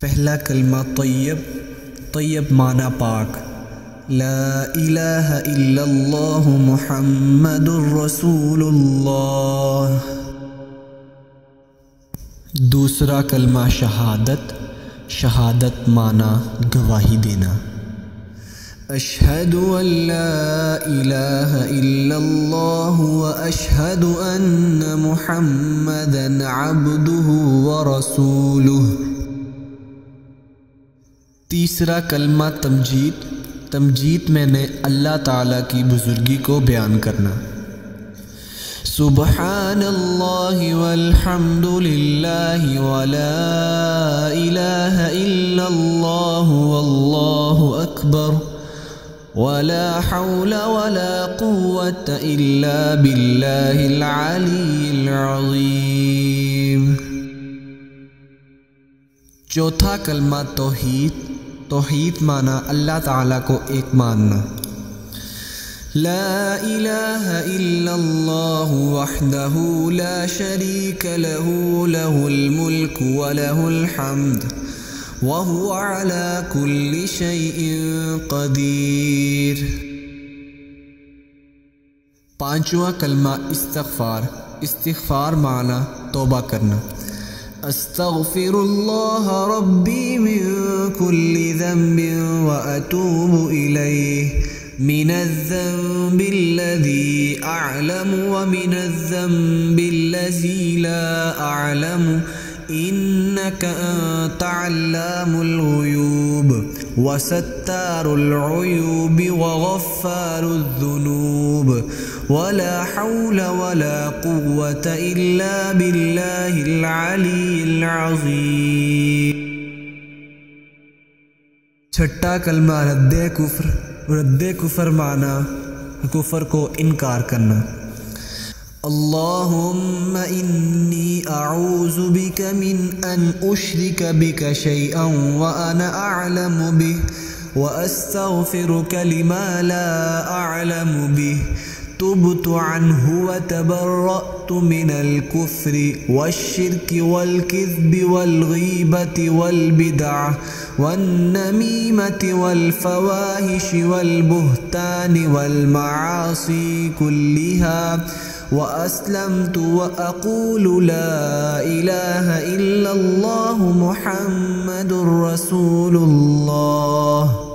پہلا کلمہ طیب، طیب معنی پاک، لا الہ الا اللہ محمد الرسول اللہ۔ دوسرا کلمہ شہادت، شہادت معنی گواہی دینا، اشہد ان لا الہ الا اللہ واشہد ان محمدا عبدہ ورسولہ۔ تیسرا کلمہ تمجید، تمجید میں نے اللہ تعالیٰ کی بزرگی کو بیان کرنا، سبحان اللہ والحمد للہ ولا الہ الا اللہ واللہ اکبر ولا حول ولا قوة الا باللہ العلی العظیم۔ چوتھا کلمہ توحید، توحید معنی اللہ تعالیٰ کو ایک ماننا، لا الہ الا اللہ وحدہ لا شریک لہ لہ الملک ولہ الحمد وہو علی کل شیء قدیر۔ پانچواں کلمہ استغفار، استغفار معنی توبہ کرنا، استغفر اللہ ربی من کل ذنب واتوب الیہ من الذنب الذی اعلم ومن الذنب الذی لا اعلم انک انت علام الغیوب وستار العیوب وغفار الذنوب ولا حول ولا قوة الا باللہ العلی العظیم۔ چھٹا کلمہ رد کفر، رد کفر معنی کفر کو انکار کرنا، اللہم انی اعوذ بک من ان اشرک بک شیئا وانا اعلم بہ واستغفرک لما لا اعلم بہ تبت عنہ وتبرأت من الكفر والشرك والكذب والغيبة والبدع والنميمة والفواحش والبهتان والمعاصي كلها وأسلمت وأقول لا إله إلا الله محمد رسول الله۔